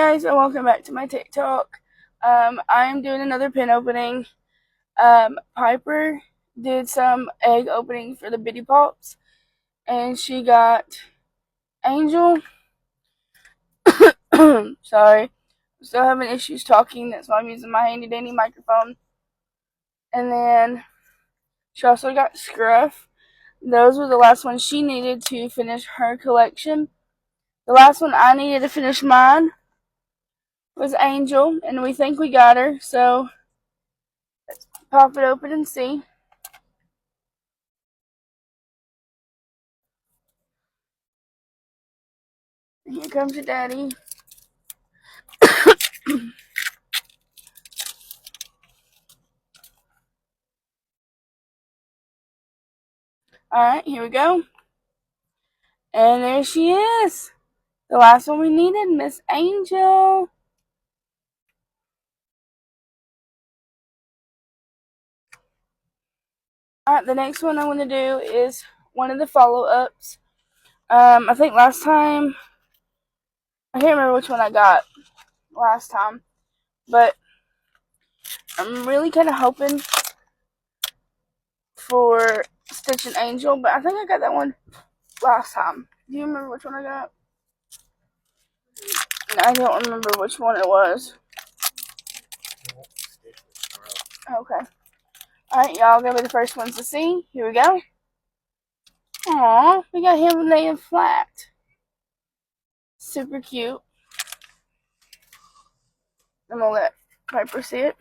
guys, and welcome back to my TikTok. I'm doing another pin opening. Piper did some egg opening for the Bitty Pops, and she got Angel. Sorry, I'm still having issues talking. That's why I'm using my handy dandy microphone. And then she also got Scruff. Those were the last ones she needed to finish her collection. The last one I needed to finish mine was Angel, and we think we got her, so let's pop it open and see. Here comes your daddy. Alright, here we go. And there she is. The last one we needed, Miss Angel. Alright, the next one I want to do is one of the follow-ups. I think last time, I can't remember which one I got last time, but I'm really kind of hoping for Stitch and Angel, but I think I got that one last time. Do you remember which one I got? I don't remember which one it was. Okay. Alright, y'all, gonna be the first ones to see. Here we go. Aww, we got him laying flat. Super cute. I'm gonna let Piper see it.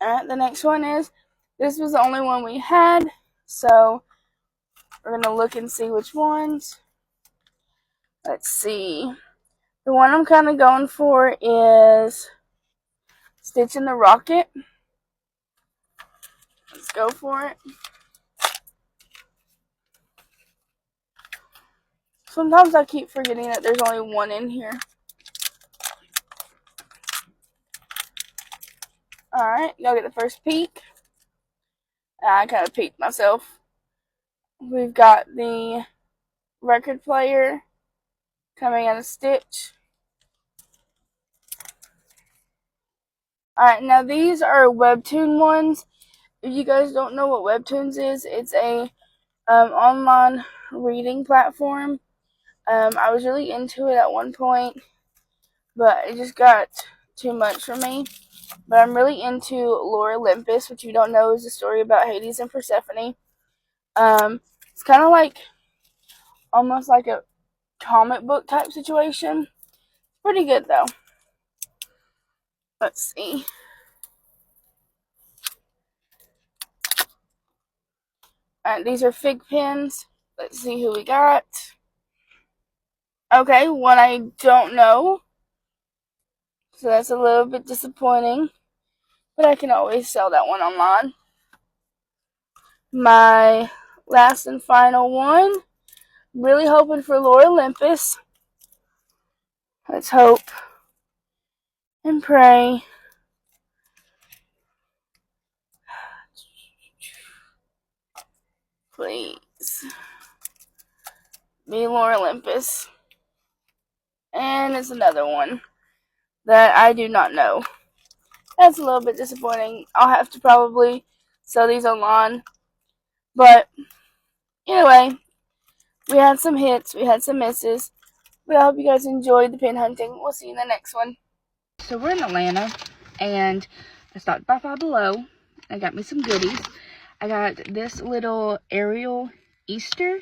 Alright, the next one is, this was the only one we had, so we're gonna look and see which ones. Let's see. The one I'm kind of going for is Stitch in the Rocket. Let's go for it. Sometimes I keep forgetting that there's only one in here. Alright, y'all get the first peek. I kind of peeked myself. We've got the record player coming out of Stitch. Alright, now these are Webtoon ones. If you guys don't know what Webtoons is, it's a online reading platform. I was really into it at one point, but it just got too much for me. But I'm really into Lore Olympus, which you don't know is a story about Hades and Persephone. It's kind of like, almost like a comic book type situation. Pretty good though. Let's see. Alright, these are fig pins. Let's see who we got. Okay, one I don't know. So that's a little bit disappointing. But I can always sell that one online. My last and final one. Really hoping for Lore Olympus. Let's hope and pray. Please. Be Lore Olympus. And it's another one that I do not know. That's a little bit disappointing. I'll have to probably sell these online. But anyway, we had some hits, we had some misses. But I hope you guys enjoyed the pin hunting. We'll see you in the next one. So we're in Atlanta, and I stopped by Five Below. I got me some goodies. I got this little Ariel Easter.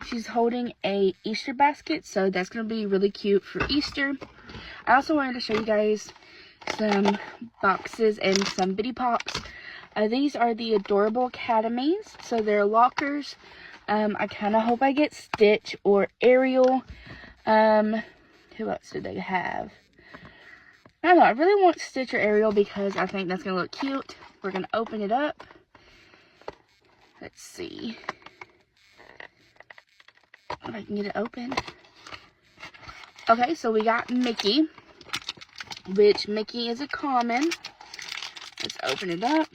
She's holding a Easter basket, so that's going to be really cute for Easter. I also wanted to show you guys some boxes and some Bitty Pops. These are the Adorable Academies, so they're lockers. I kind of hope I get Stitch or Ariel. Who else do they have? I don't know, I really want Stitch or Ariel because I think that's going to look cute. We're going to open it up. Let's see if I can get it open. Okay, so we got Mickey, which Mickey is a common. Let's open it up.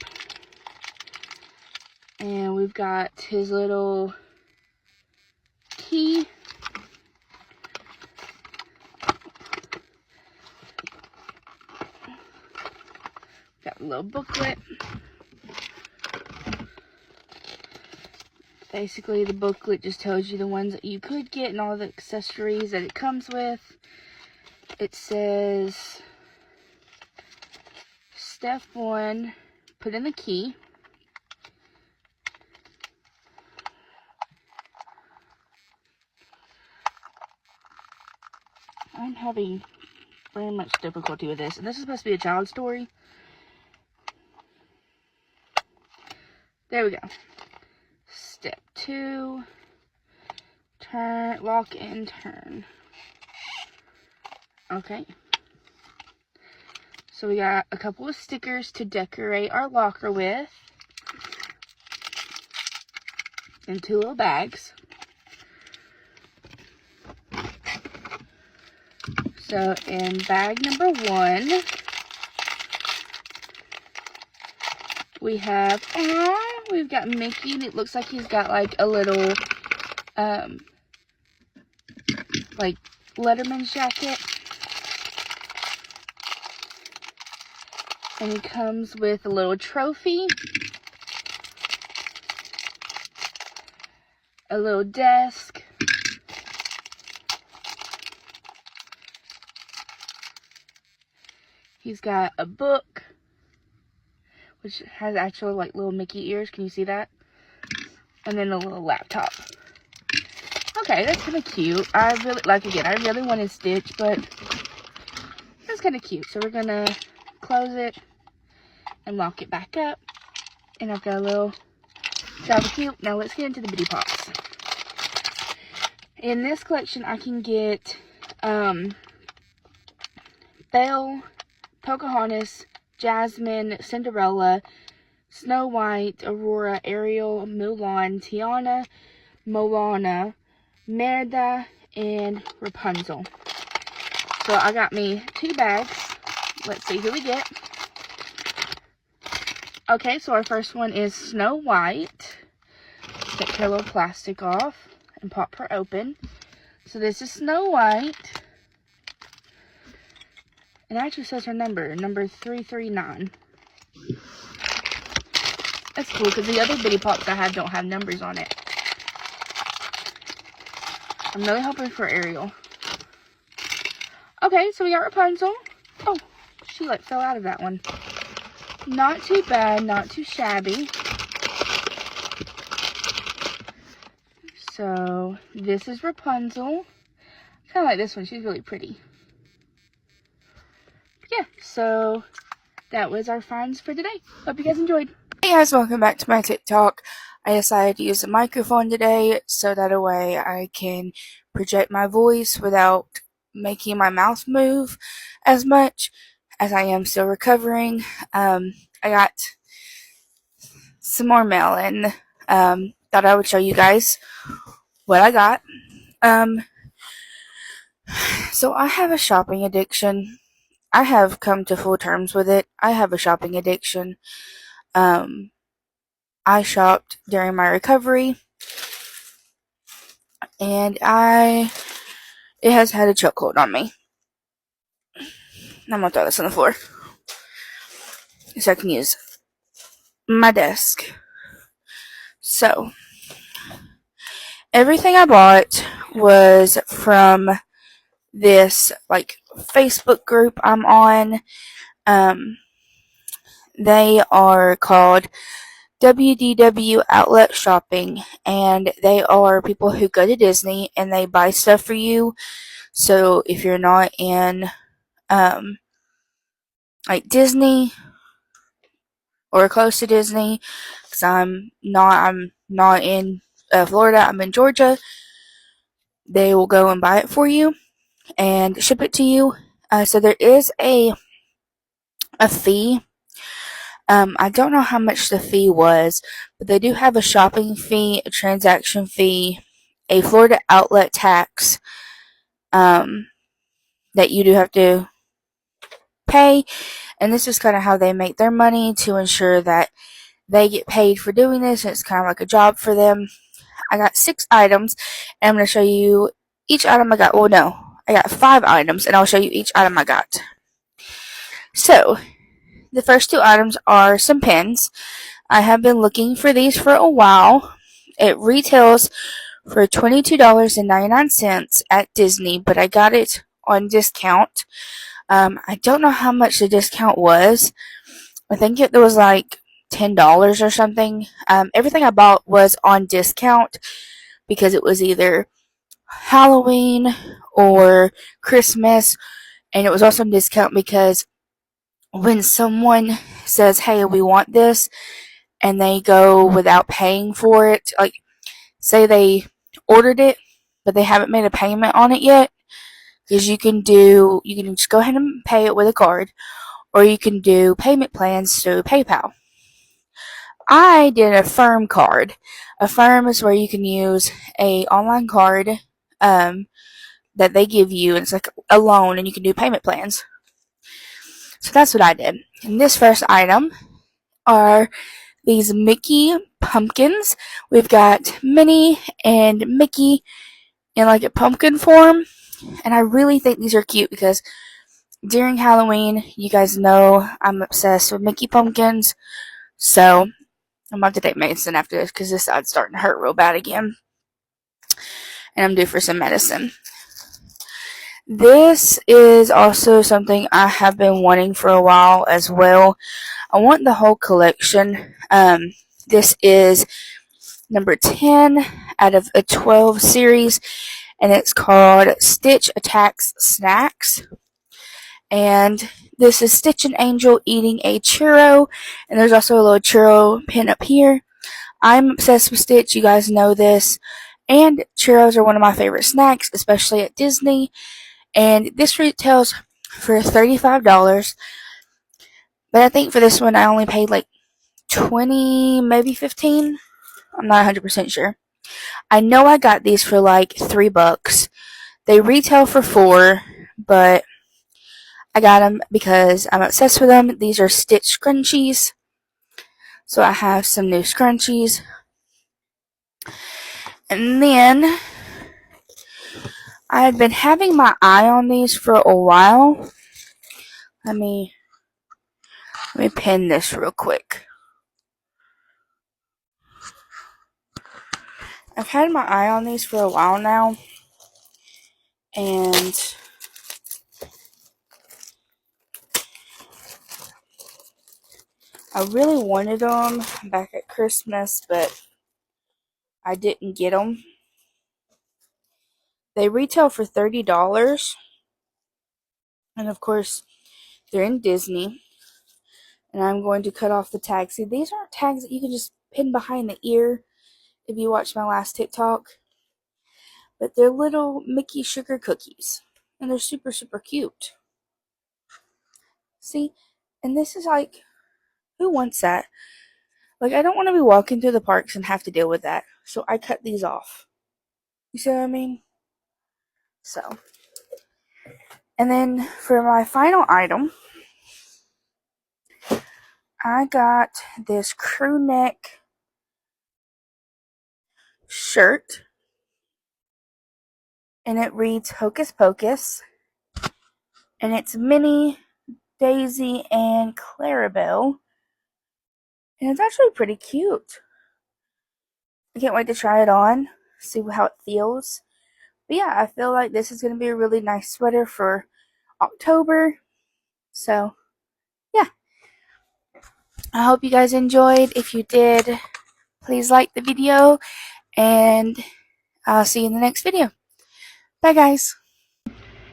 And we've got his little key. got a little booklet. Basically, the booklet just tells you the ones that you could get and all the accessories that it comes with. It says, step 1, put in the key. I'm having very much difficulty with this. And this is supposed to be a child story. There we go. Step 2, turn, lock and turn. Okay. So we got a couple of stickers to decorate our locker with. And 2 little bags. So in bag number 1, we have, we've got Mickey, and it looks like he's got like a little, like Letterman's jacket. And he comes with a little trophy, a little desk, he's got a book, which has actual like little Mickey ears. Can you see that? And then a little laptop. Okay, that's kind of cute. I really wanted Stitch, but that's kind of cute. So we're gonna close it and lock it back up. And I've got a little Java cute. Now let's get into the bitty pops. In this collection, I can get Belle, Pocahontas, Jasmine, Cinderella, Snow White, Aurora, Ariel, Mulan, Tiana, Moana, Merida, and Rapunzel. So I got me 2 bags. Let's see who we get. Okay, so our first one is Snow White. Take her little plastic off and pop her open. So this is Snow White. It actually says her number 339. That's cool, because the other bitty pops I have don't have numbers on it. I'm really hoping for Ariel. Okay, so we got Rapunzel. Oh, she like fell out of that one. Not too bad, not too shabby. So this is Rapunzel. Kind of like this one. She's really pretty. Yeah, so that was our finds for today. Hope you guys enjoyed. Hey guys, welcome back to my TikTok. I decided to use a microphone today so that a way I can project my voice without making my mouth move as much, as I am still recovering. I got some more mail in. Thought I would show you guys what I got. So I have a shopping addiction. I have come to full terms with it. I have a shopping addiction. I shopped during my recovery, and it has had a chokehold on me. I'm gonna throw this on the floor so I can use my desk. So, everything I bought was from this, like, Facebook group I'm on. They are called WDW Outlet Shopping, and they are people who go to Disney and they buy stuff for you. So if you're not in like Disney or close to Disney, because I'm not in Florida, I'm in Georgia, they will go and buy it for you and ship it to you. So there is a fee. I don't know how much the fee was, but they do have a shopping fee, a transaction fee, a Florida outlet tax that you do have to pay, and this is kind of how they make their money to ensure that they get paid for doing this, and it's kind of like a job for them. I got 6 items, and I'm going to show you each item I got. Well, no, I got 5 items, and I'll show you each item I got. So, the first two items are some pens. I have been looking for these for a while. It retails for $22.99 at Disney, but I got it on discount. I don't know how much the discount was. I think it was like $10 or something. Everything I bought was on discount because it was either Halloween or Christmas, and it was also on discount because when someone says, "Hey, we want this," and they go without paying for it, like say they ordered it but they haven't made a payment on it yet, because you can just go ahead and pay it with a card, or you can do payment plans through PayPal. I did a Firm card. A Firm is where you can use a online card um, that they give you, and it's like a loan, and you can do payment plans. So that's what I did. And this first item are these Mickey pumpkins. We've got Minnie and Mickey in like a pumpkin form, and I really think these are cute because during Halloween, you guys know I'm obsessed with Mickey pumpkins. So I'm about to take medicine after this because this side's starting to hurt real bad again, and I'm due for some medicine. This is also something I have been wanting for a while as well. I want the whole collection. This is number 10 out of a 12 series, and it's called Stitch Attacks Snacks. And this is Stitch and Angel eating a churro, and there's also a little churro pin up here. I'm obsessed with Stitch, you guys know this, and churros are one of my favorite snacks, especially at Disney. And this retails for $35, but I think for this one I only paid like 20, maybe 15. I'm not 100% sure. I know I got these for like $3. They retail for $4, but I got them because I'm obsessed with them. These are Stitch scrunchies, so I have some new scrunchies. And then I had been having my eye on these for a while. Let me pin this real quick. I've had my eye on these for a while now, and I really wanted them back at Christmas, but I didn't get them. They retail for $30, and of course, they're in Disney. And I'm going to cut off the tags. See, these aren't tags that you can just pin behind the ear if you watch my last TikTok. But they're little Mickey sugar cookies. And they're super, super cute. See? And this is like, who wants that? Like, I don't want to be walking through the parks and have to deal with that. So I cut these off. You see what I mean? So. And then for my final item, I got this crew neck shirt. And it reads Hocus Pocus. And it's Minnie, Daisy, and Clarabelle. And it's actually pretty cute. I can't wait to try it on, see how it feels. But yeah, I feel like this is going to be a really nice sweater for October. So, yeah. I hope you guys enjoyed. If you did, please like the video. And I'll see you in the next video. Bye, guys.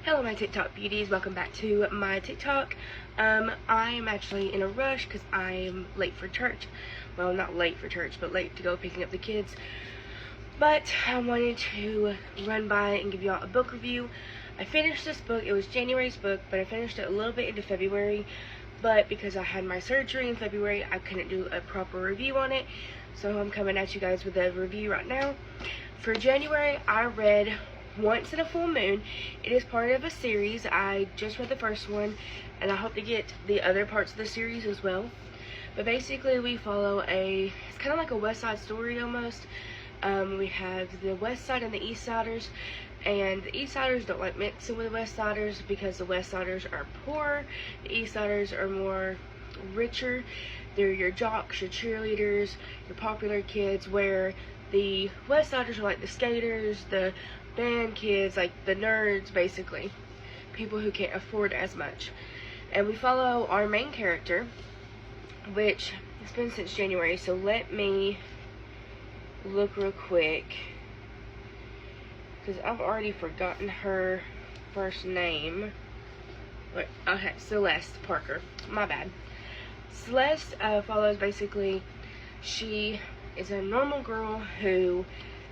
Hello my TikTok beauties, welcome back to my TikTok. I'm actually in a rush because I'm late for church. Well, not late for church, but late to go picking up the kids. But I wanted to run by and give y'all a book review. I finished this book, it was January's book, but I finished it a little bit into February. But because I had my surgery in February, I couldn't do a proper review on it. So I'm coming at you guys with a review right now. For January, I read Once in a Full Moon. It is part of a series. I just read the first one, and I hope to get the other parts of the series as well. But basically, we follow it's kind of like a West Side Story almost. We have the West Side and the East Siders, and the East Siders don't like mixing with the West Siders because the West Siders are poor. The East Siders are more richer. They're your jocks, your cheerleaders, your popular kids, where the West Siders are like the skaters, the band kids, like the nerds, basically. People who can't afford as much. And we follow our main character, which it's been since January, so let me look real quick, because I've already forgotten her first name. Okay, Celeste Parker. My bad. Celeste follows, basically, she is a normal girl who,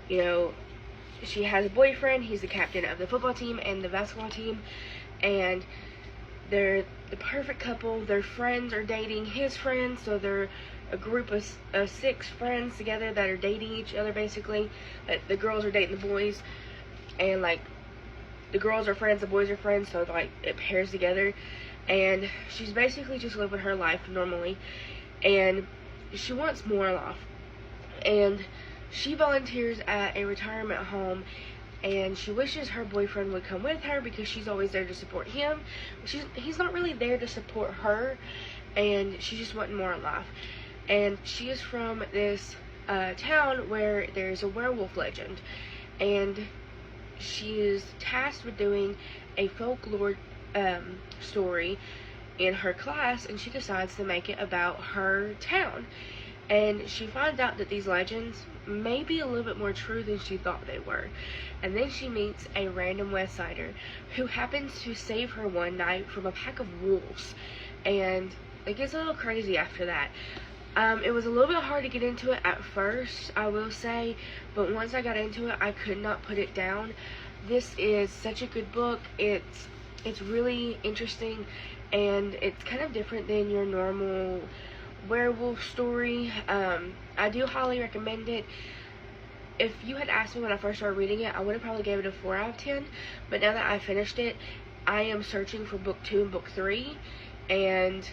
you know, she has a boyfriend. He's the captain of the football team and the basketball team, and they're the perfect couple. Their friends are dating his friends, so they're a group of 6 friends together that are dating each other, basically. The girls are dating the boys, and like the girls are friends, the boys are friends, so like it pairs together. And she's basically just living her life normally, and she wants more life. And she volunteers at a retirement home, and she wishes her boyfriend would come with her because she's always there to support him. He's not really there to support her, and she's just wanting more life. And she is from this town where there's a werewolf legend, and she is tasked with doing a folklore story in her class, and she decides to make it about her town. And she finds out that these legends may be a little bit more true than she thought they were. And then she meets a random West Sider who happens to save her one night from a pack of wolves. And it gets a little crazy after that. It was a little bit hard to get into it at first, I will say, but once I got into it, I could not put it down. This is such a good book. It's really interesting, and it's kind of different than your normal werewolf story. I do highly recommend it. If you had asked me when I first started reading it, I would have probably gave it a 4 out of 10, but now that I finished it, I am searching for book 2 and book 3, and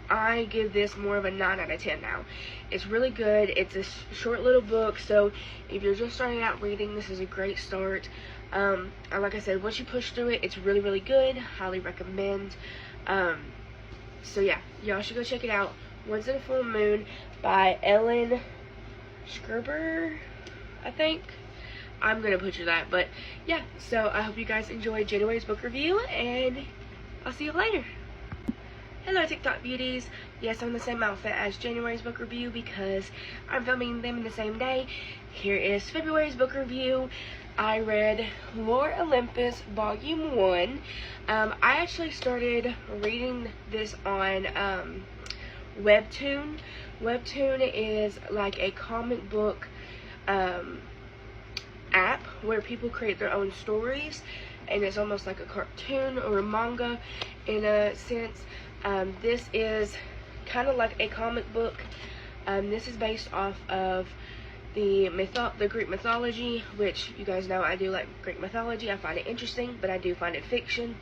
I give this more of a 9 out of 10 now. It's really good. It's a short little book, so if you're just starting out reading, this is a great start. And like I said, once you push through it, it's really, really good. Highly recommend. So yeah, y'all should go check it out. Once in a Full Moon by Ellen Scherber, I think. I'm gonna butcher that, but yeah. So I hope you guys enjoyed January's book review, and I'll see you later. Hello TikTok beauties. Yes, I'm in the same outfit as January's book review because I'm filming them in the same day. Here is February's book review. I read Lore Olympus Volume 1. I actually started reading this on Webtoon. Webtoon is like a comic book app where people create their own stories, and it's almost like a cartoon or a manga in a sense. This is kind of like a comic book. This is based off of the Greek mythology, which you guys know I do like Greek mythology. I find it interesting, but I do find it fiction.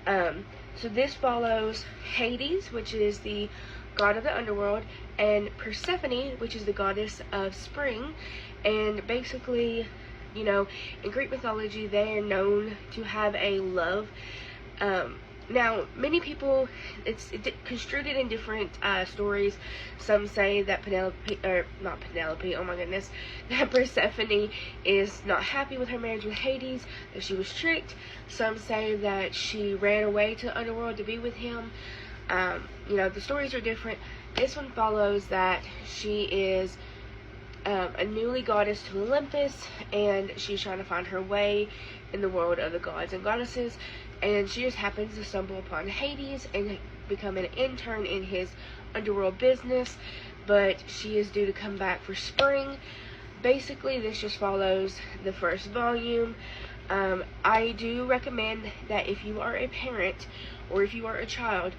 So this follows Hades, which is the god of the underworld, and Persephone, which is the goddess of spring. And basically, you know, in Greek mythology, they are known to have a love. Now, many people, it's construed in different stories. Some say that oh my goodness, that Persephone is not happy with her marriage with Hades, that she was tricked. Some say that she ran away to the underworld to be with him. You know, the stories are different. This one follows that she is a newly goddess to Olympus, and she's trying to find her way in the world of the gods and goddesses, and she just happens to stumble upon Hades and become an intern in his underworld business, but she is due to come back for spring. Basically, this just follows the first volume. I do recommend that if you are a parent or if you are a child,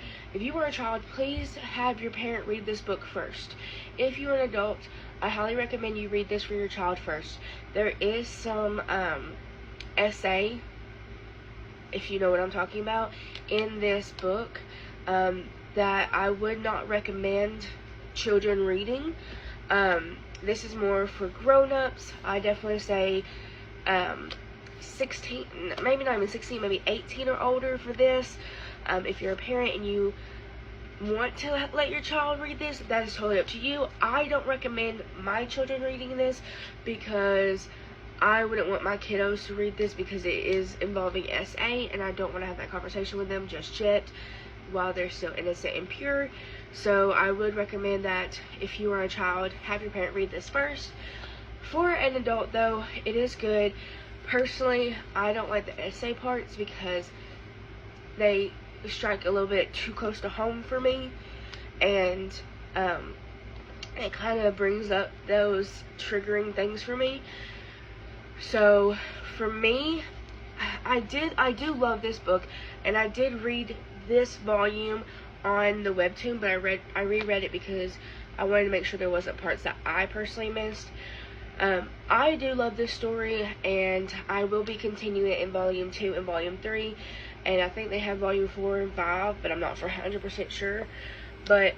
please have your parent read this book first. If you're an adult, I highly recommend you read this for your child first. There is some essay, if you know what I'm talking about, in this book that I would not recommend children reading. This is more for grown-ups. I definitely say 16, maybe not even 16, maybe 18 or older for this. If you're a parent and you want to let your child read this, that is totally up to you. I don't recommend my children reading this because I wouldn't want my kiddos to read this because it is involving SA, and I don't want to have that conversation with them just yet while they're still innocent and pure. So I would recommend that if you are a child, have your parent read this first. For an adult though, it is good. Personally, I don't like the essay parts because they strike a little bit too close to home for me, and it kind of brings up those triggering things for me. So for me, I do love this book, and I did read this volume on the webtoon, but I reread it because I wanted to make sure there wasn't parts that I personally missed. I do love this story, and I will be continuing it in volume 2 and volume 3, and I think they have volume 4 and 5, but I'm not for 100% sure. But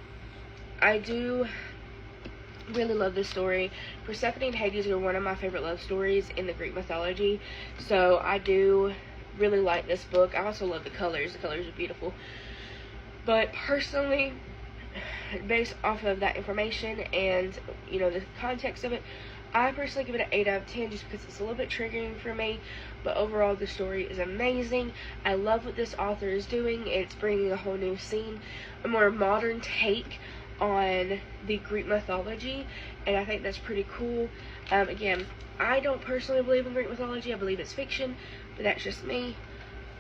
I do really love this story. Persephone and Hades are one of my favorite love stories in the Greek mythology, so I do really like this book. I also love the colors. The colors are beautiful. But personally, based off of that information and, you know, the context of it, I personally give it an 8 out of 10 just because it's a little bit triggering for me. But overall, the story is amazing. I love what this author is doing. It's bringing a whole new scene, a more modern take on the Greek mythology, and I think that's pretty cool. Again, I don't personally believe in Greek mythology. I believe it's fiction, but that's just me.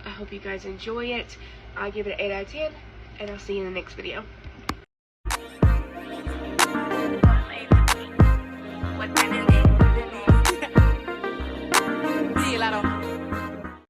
I hope you guys enjoy it. I give it an 8 out of 10, and I'll see you in the next video.